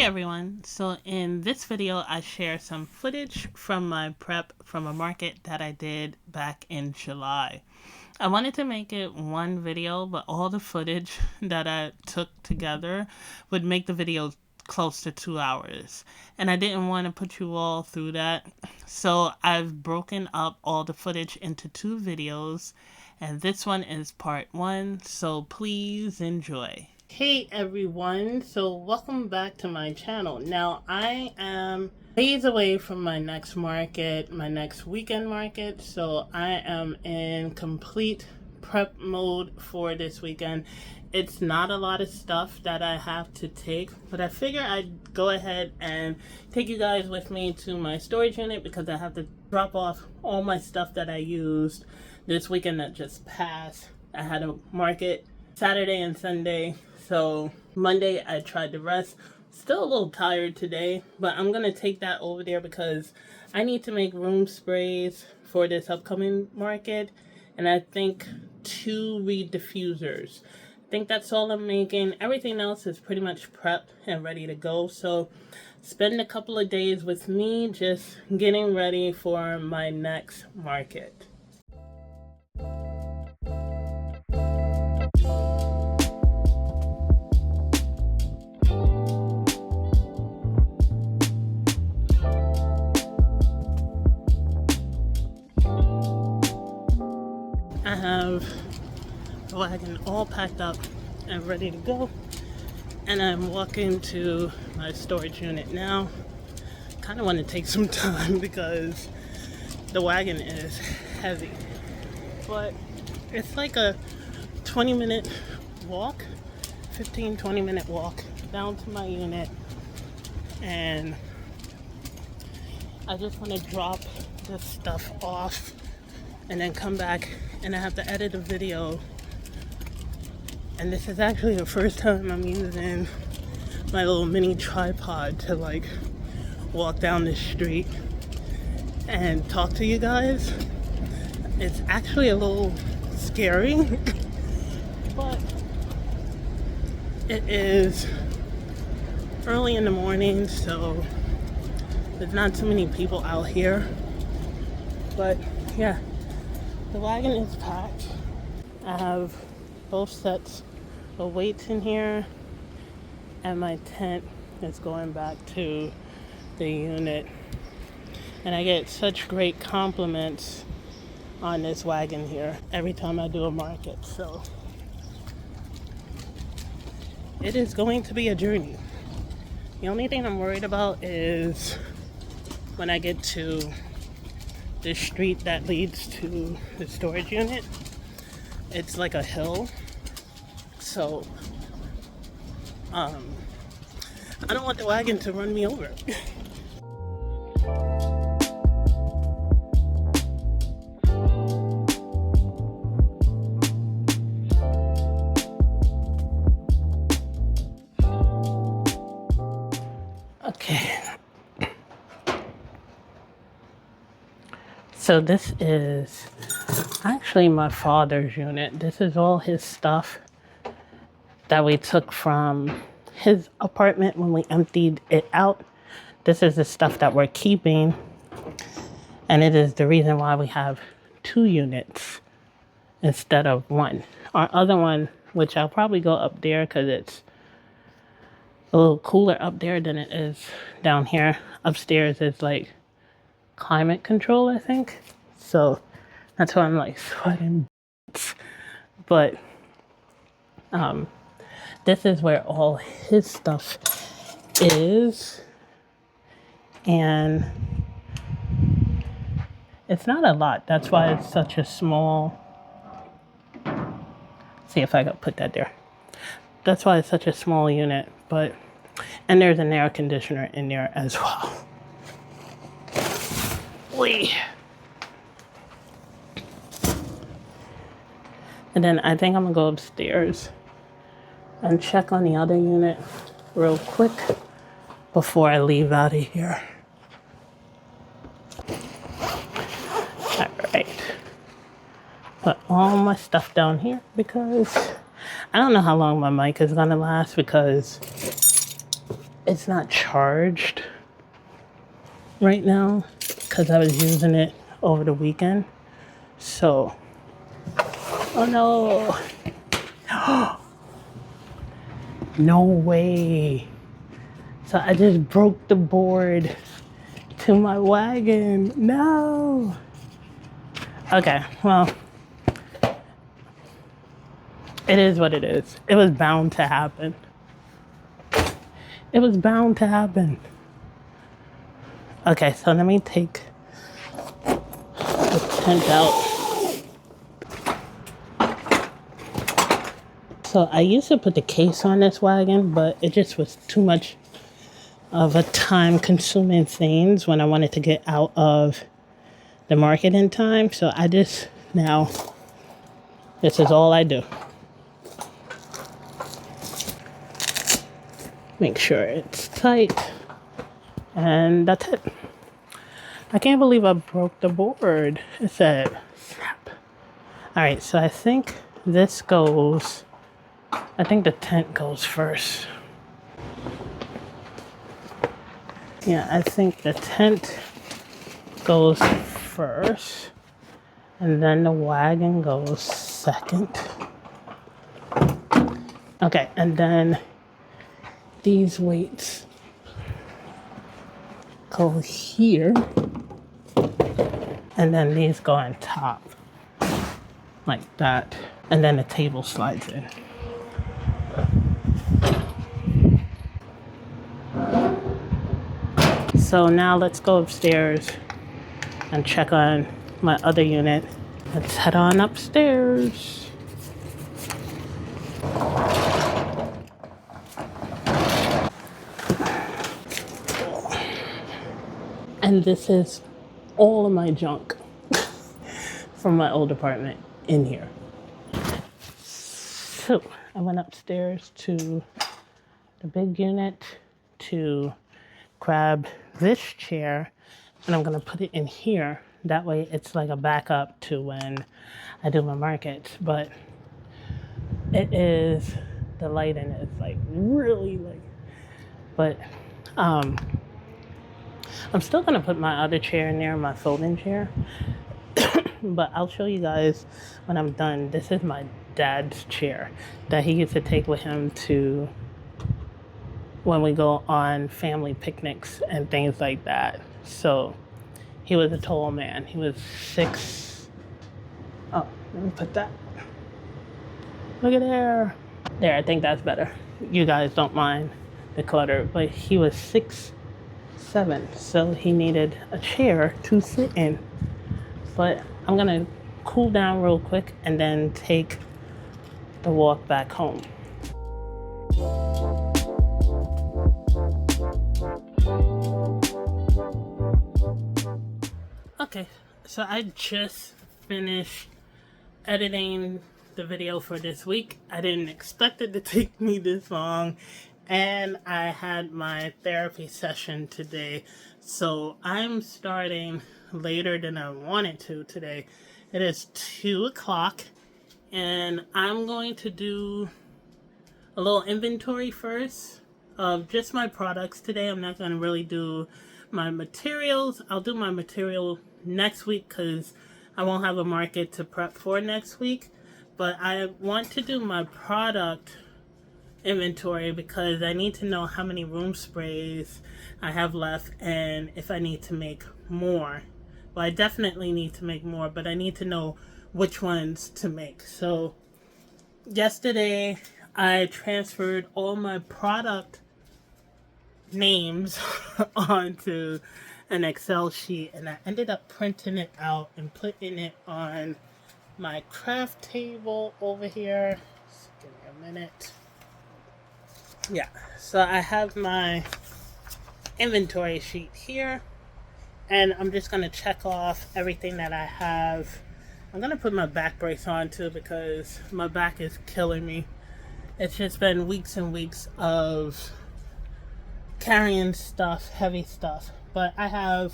everyone, so in this video I share some footage from my prep from a market that I did back in July. I wanted to make it one video, but all the footage that I took together would make the video close to 2 hours, and I didn't want to put you all through that, so I've broken up all the footage into 2 videos, and this one is part 1, so please enjoy. Hey everyone, so welcome back to my channel. Now I am days away from my next market, my next weekend market, so I am in complete prep mode for this weekend. It's not a lot of stuff that I have to take, but I figure I'd go ahead and take you guys with me to my storage unit because I have to drop off all my stuff that I used this weekend that just passed. I had a market Saturday and Sunday. So Monday I tried to rest. Still a little tired today, but I'm going to take that over there because I need to make room sprays for this upcoming market. And I think 2 reed diffusers. I think that's all I'm making. Everything else is pretty much prepped and ready to go. So spend a couple of days with me just getting ready for my next market. I have the wagon all packed up and ready to go, and I'm walking to my storage unit now. Kind of want to take some time because the wagon is heavy, but it's like a 20-minute walk, 15-20 minute walk down to my unit, and I just want to drop this stuff off and then come back, and I have to edit a video. And this is actually the first time I'm using my little mini tripod to like walk down the street and talk to you guys. It's actually a little scary, but it is early in the morning, so there's not too many people out here. But yeah, the wagon is packed. I have both sets of weights in here, and my tent is going back to the unit. And I get such great compliments on this wagon here every time I do a market. So it is going to be a journey. The only thing I'm worried about is when I get to the street that leads to the storage unit. It's like a hill, so I don't want the wagon to run me over. Okay. So this is actually my father's unit. This is all his stuff that we took from his apartment when we emptied it out. This is the stuff that we're keeping, and it is the reason why we have 2 units instead of 1. Our other one, which I'll probably go up there because it's a little cooler up there than it is down here. Upstairs is like climate control, I think. So that's why I'm like sweating. But this is where all his stuff is, and it's not a lot. That's why it's such a small. See if I can put that there. That's why it's such a small unit. But and there's an air conditioner in there as well. And then I think I'm gonna go upstairs and check on the other unit real quick before I leave out of here. All right. Put all my stuff down here because I don't know how long my mic is gonna last because it's not charged right now because I was using it over the weekend. So, oh no. No way. So I just broke the board to my wagon. No. Okay, well, it is what it is. It was bound to happen. It was bound to happen. Okay, so let me take the tent out. So I used to put the case on this wagon, but it just was too much of a time-consuming thing when I wanted to get out of the market in time. So I just now, this is all I do. Make sure it's tight, and that's it. I can't believe I broke the board. It said snap. All right, so I think this goes, I think the tent goes first. Yeah, I think the tent goes first, and then the wagon goes second. Okay, and then these weights go here, and then these go on top, like that, and then the table slides in. So now let's go upstairs and check on my other unit. Let's head on upstairs. And this is all of my junk from my old apartment in here. So I went upstairs to the big unit to grab this chair, and I'm gonna put it in here. That way it's like a backup to when I do my markets. But it is, the lighting is like really like, but I'm still gonna put my other chair in there, my folding chair. But I'll show you guys when I'm done. This is my dad's chair that he used to take with him to when we go on family picnics and things like that. So he was a tall man. He was 6. Oh, let me put that. Look at there. There, I think that's better. You guys don't mind the clutter, but he was 6'7", so he needed a chair to sit in. But I'm gonna cool down real quick and then take the walk back home. Okay, so I just finished editing the video for this week. I didn't expect it to take me this long, and I had my therapy session today, so I'm starting later than I wanted to today. It is 2 o'clock, and I'm going to do a little inventory first of just my products today. I'm not going to really do my materials. I'll do my material next week because I won't have a market to prep for next week. But I want to do my product inventory because I need to know how many room sprays I have left and if I need to make more. Well, I definitely need to make more, but I need to know which ones to make. So yesterday I transferred all my product names onto an Excel sheet, and I ended up printing it out and putting it on my craft table over here. Just give me a minute. Yeah, so I have my inventory sheet here, and I'm just going to check off everything that I have. I'm going to put my back brace on too because my back is killing me. It's just been weeks and weeks of carrying stuff, heavy stuff. But I have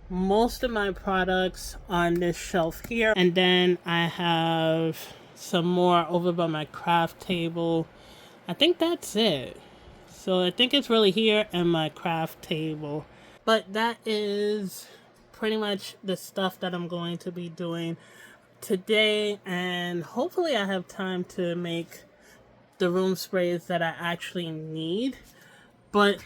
most of my products on this shelf here, and then I have some more over by my craft table. I think that's it. So I think it's really here and my craft table. But that is pretty much the stuff that I'm going to be doing today, and hopefully I have time to make the room sprays that I actually need. But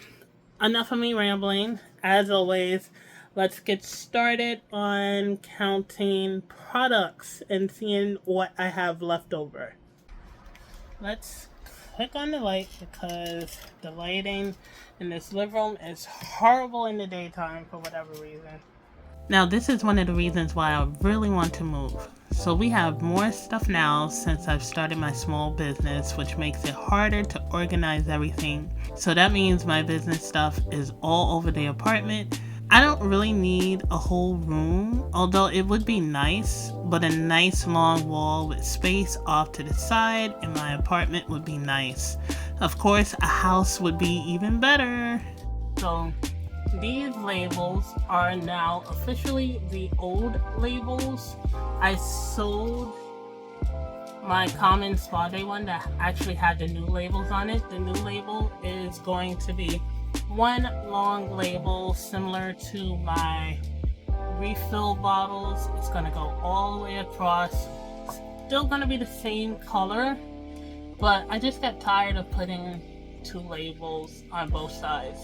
enough of me rambling. As always, let's get started on counting products and seeing what I have left over. Let's click on the light because the lighting in this living room is horrible in the daytime for whatever reason. Now this is one of the reasons why I really want to move. So we have more stuff now since I've started my small business, which makes it harder to organize everything. So that means my business stuff is all over the apartment. I don't really need a whole room, although it would be nice, but a nice long wall with space off to the side in my apartment would be nice. Of course, a house would be even better. So these labels are now officially the old labels. I sold my common spa day one that actually had the new labels on it. The new label is going to be one long label similar to my refill bottles. It's going to go all the way across. Still going to be the same color, but I just got tired of putting two labels on both sides.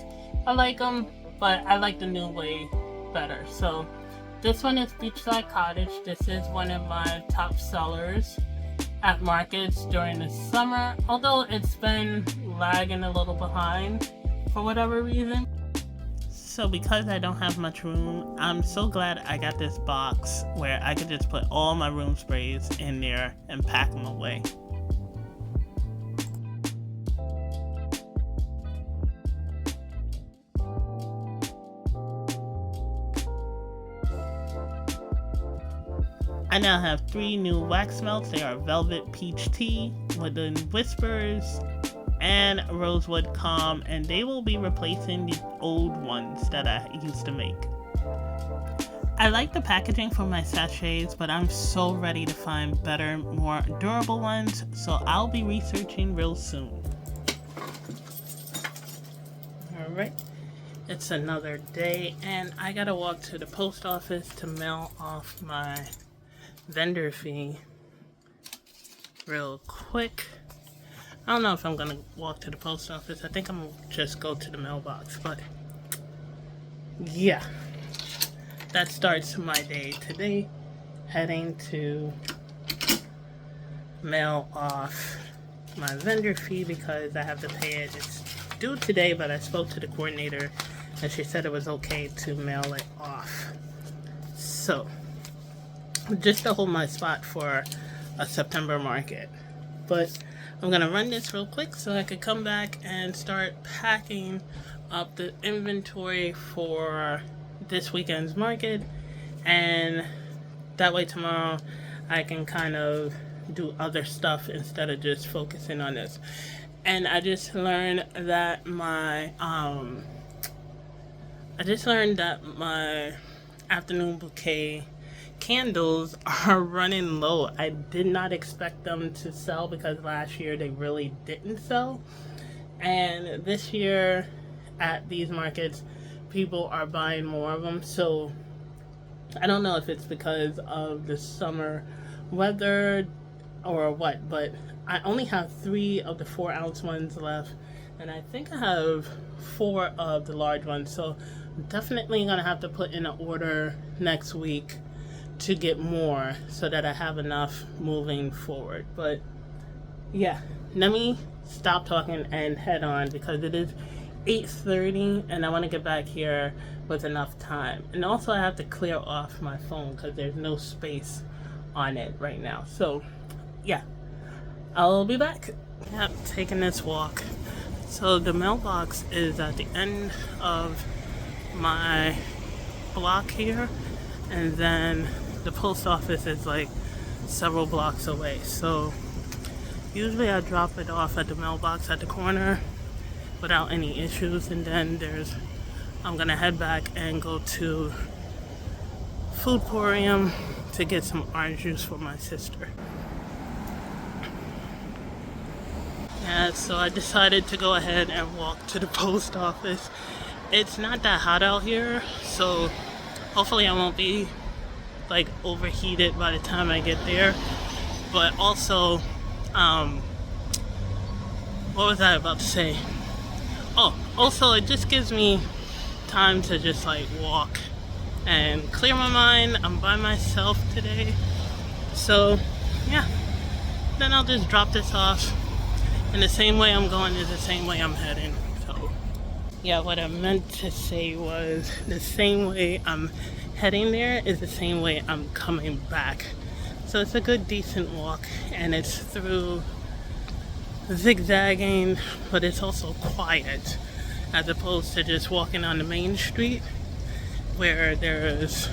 I like them, but I like the new way better. So this one is Beachside Cottage. This is one of my top sellers at markets during the summer, although it's been lagging a little behind for whatever reason. So because I don't have much room, I'm so glad I got this box where I could just put all my room sprays in there and pack them away. I now have 3 new wax melts. They are Velvet Peach Tea, Wooden Whispers, and Rosewood Calm, and they will be replacing the old ones that I used to make. I like the packaging for my sachets, but I'm so ready to find better, more durable ones, so I'll be researching real soon. Alright, it's another day, and I gotta walk to the post office to mail off my vendor fee real quick. I don't know if I'm gonna walk to the post office. I think I'm gonna just go to the mailbox, but yeah, that starts my day today, heading to mail off my vendor fee because I have to pay it. It's due today, but I spoke to the coordinator and she said it was okay to mail it off. So just to hold my spot for a September market. But I'm gonna run this real quick so I could come back and start packing up the inventory for this weekend's market, and that way tomorrow I can kind of do other stuff instead of just focusing on this. And I just learned that my afternoon bouquet candles are running low. I did not expect them to sell because last year they really didn't sell, and this year at these markets people are buying more of them. So I don't know if it's because of the summer weather or what, but I only have 3 of the 4-ounce ones left, and I think I have 4 of the large ones, so I'm definitely gonna have to put in an order next week to get more so that I have enough moving forward. But yeah, let me stop talking and head on because it is 8:30 and I want to get back here with enough time. And also I have to clear off my phone because there's no space on it right now. So yeah, I'll be back. Yep, taking this walk. So the mailbox is at the end of my block here, and then the post office is like several blocks away. So usually I drop it off at the mailbox at the corner without any issues, and then I'm gonna head back and go to Foodporium to get some orange juice for my sister. has, so I decided to go ahead and walk to the post office. It's not that hot out here, so hopefully I won't be like overheated by the time I get there. But also, what was I about to say? Oh, also it just gives me time to just like walk and clear my mind. I'm by myself today, so yeah, then I'll just drop this off, and the same way I'm going is the same way I'm heading. So yeah, what I meant to say was the same way I'm heading there is the same way I'm coming back. So it's a good decent walk, and it's through zigzagging, but it's also quiet as opposed to just walking on the main street where there's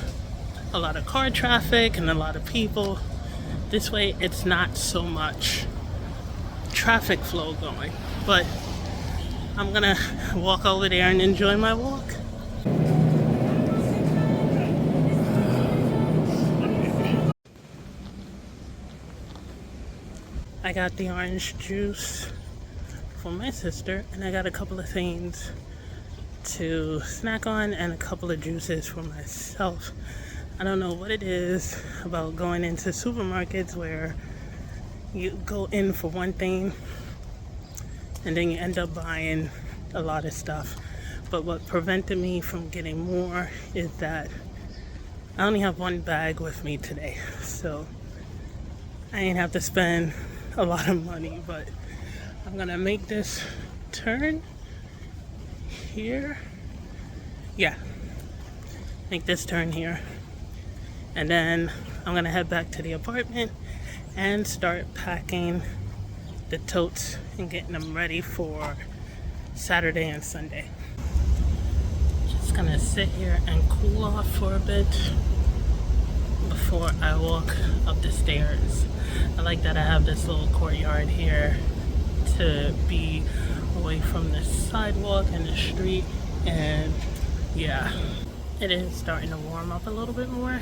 a lot of car traffic and a lot of people. This way it's not so much traffic flow going, but I'm gonna walk over there and enjoy my walk. I got the orange juice for my sister, and I got a couple of things to snack on and a couple of juices for myself. I don't know what it is about going into supermarkets where you go in for one thing and then you end up buying a lot of stuff. But what prevented me from getting more is that I only have one bag with me today, so I ain't have to spend a lot of money. But I'm gonna make this turn here. Yeah, make this turn here, and then I'm gonna head back to the apartment and start packing the totes and getting them ready for Saturday and Sunday. Just gonna sit here and cool off for a bit before I walk up the stairs. I like that I have this little courtyard here to be away from the sidewalk and the street, and yeah, it is starting to warm up a little bit more.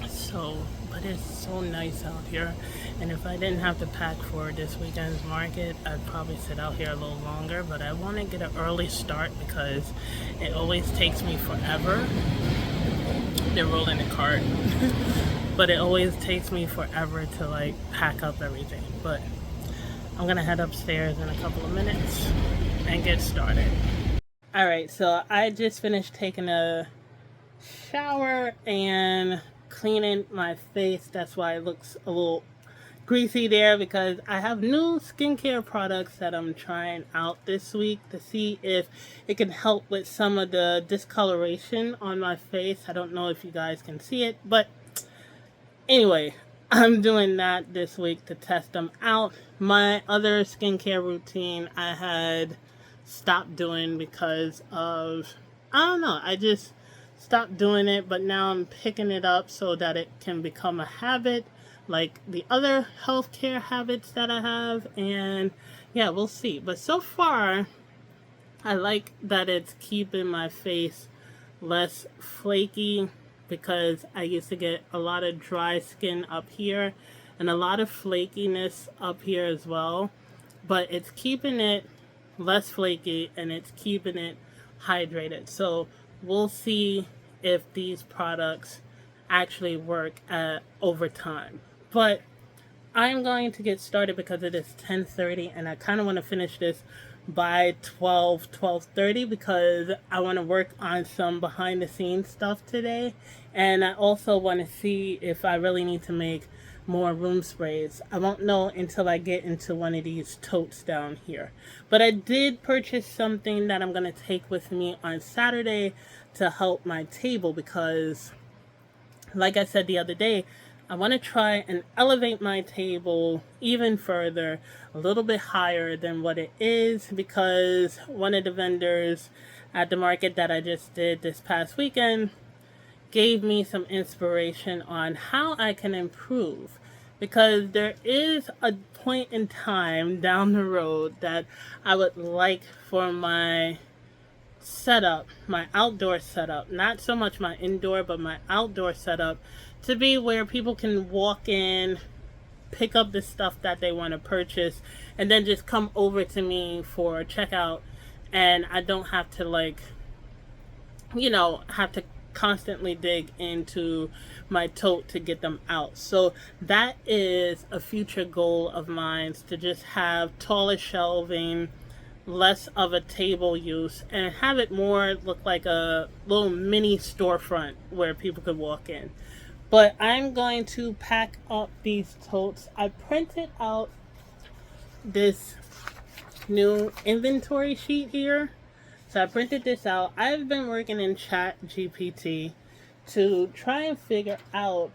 So, but it's so nice out here, and if I didn't have to pack for this weekend's market, I'd probably sit out here a little longer. But I want to get an early start because it always takes me forever. They're rolling the cart. But it always takes me forever to like pack up everything. But I'm gonna head upstairs in a couple of minutes and get started. Alright, so I just finished taking a shower and cleaning my face. That's why it looks a little greasy there, because I have new skincare products that I'm trying out this week to see if it can help with some of the discoloration on my face. I don't know if you guys can see it, but anyway, I'm doing that this week to test them out. My other skincare routine I had stopped doing because of, I don't know, I just stopped doing it, but now I'm picking it up so that it can become a habit like the other healthcare habits that I have. And yeah, we'll see. But so far, I like that it's keeping my face less flaky, because I used to get a lot of dry skin up here and a lot of flakiness up here as well. But it's keeping it less flaky and it's keeping it hydrated. So we'll see if these products actually work over time. But I'm going to get started because it is 10:30 and I kind of want to finish this by 12:30 because I want to work on some behind the scenes stuff today. And I also want to see if I really need to make more room sprays. I won't know until I get into one of these totes down here. But I did purchase something that I'm going to take with me on Saturday to help my table, because like I said the other day, I want to try and elevate my table even further, a little bit higher than what it is, because one of the vendors at the market that I just did this past weekend gave me some inspiration on how I can improve, because there is a point in time down the road that I would like for my setup, my outdoor setup, not so much my indoor, but my outdoor setup, to be where people can walk in pick up the stuff that they want to purchase, and then just come over to me for checkout, and I don't have to like, have to constantly dig into my tote to get them out. So that is a future goal of mine, to just have taller shelving, less of a table use, and have it more look like a little mini storefront where people could walk in. But I'm going to pack up these totes. I printed out this new inventory sheet here. So I printed this out. I've been working in ChatGPT to try and figure out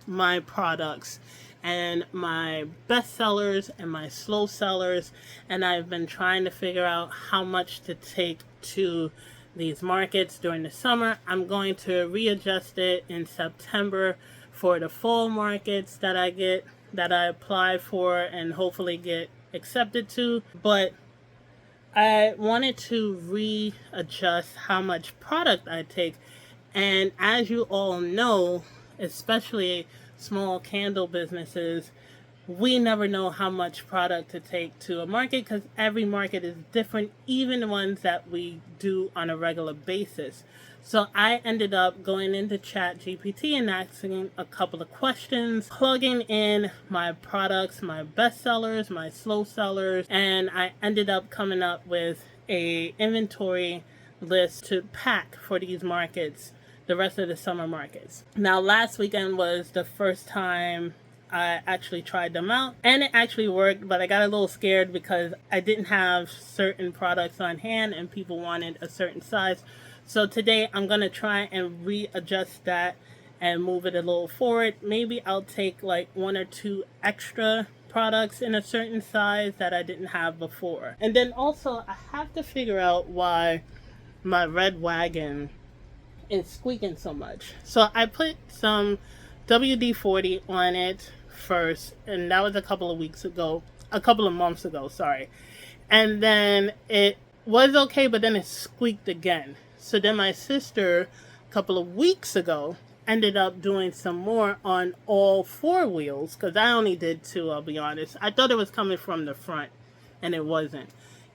my products and my best sellers and my slow sellers, and I've been trying to figure out how much to take to these markets during the summer. I'm going to readjust it in September for the fall markets that I apply for and hopefully get accepted to. But I wanted to readjust how much product I take. And as you all know, especially small candle businesses, we never know how much product to take to a market because every market is different, even the ones that we do on a regular basis. So I ended up going into ChatGPT and asking a couple of questions, plugging in my products, my best sellers, my slow sellers, and I ended up coming up with a inventory list to pack for these markets, the rest of the summer markets. Now, last weekend was the first time I actually tried them out, and it actually worked, but I got a little scared because I didn't have certain products on hand and people wanted a certain size. So today I'm going to try and readjust that and move it a little forward. Maybe I'll take like 1 or 2 extra products in a certain size that I didn't have before. And then also I have to figure out why my red wagon is squeaking so much. So I put some WD-40 on it first, and that was a couple of months ago, sorry. And then it was okay, but then it squeaked again. So then my sister, a couple of weeks ago, ended up doing some more on all 4 wheels, because I only did 2, I'll be honest. I thought it was coming from the front, and it wasn't.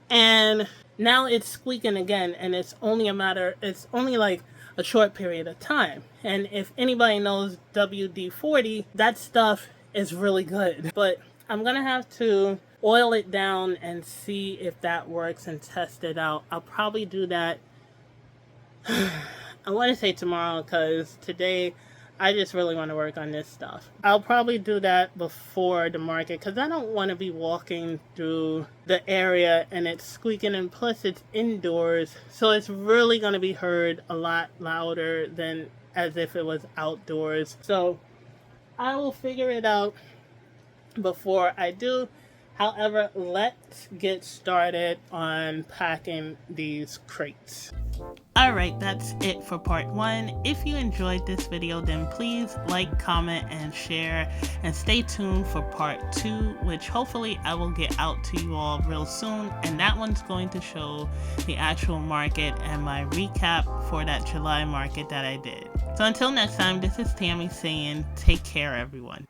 And now it's squeaking again, and it's only like a short period of time. And if anybody knows WD-40, that stuff is really good. But I'm gonna have to oil it down and see if that works and test it out. I'll probably do that I want to say tomorrow, because today I just really want to work on this stuff. I'll probably do that before the market, because I don't want to be walking through the area and it's squeaking, and plus it's indoors, so it's really going to be heard a lot louder than as if it was outdoors. So I will figure it out before I do. However, let's get started on packing these crates. Alright, that's it for part 1. If you enjoyed this video, then please like, comment, and share. And stay tuned for part 2, which hopefully I will get out to you all real soon. And that one's going to show the actual market and my recap for that July market that I did. So until next time, this is Tammy saying take care, everyone.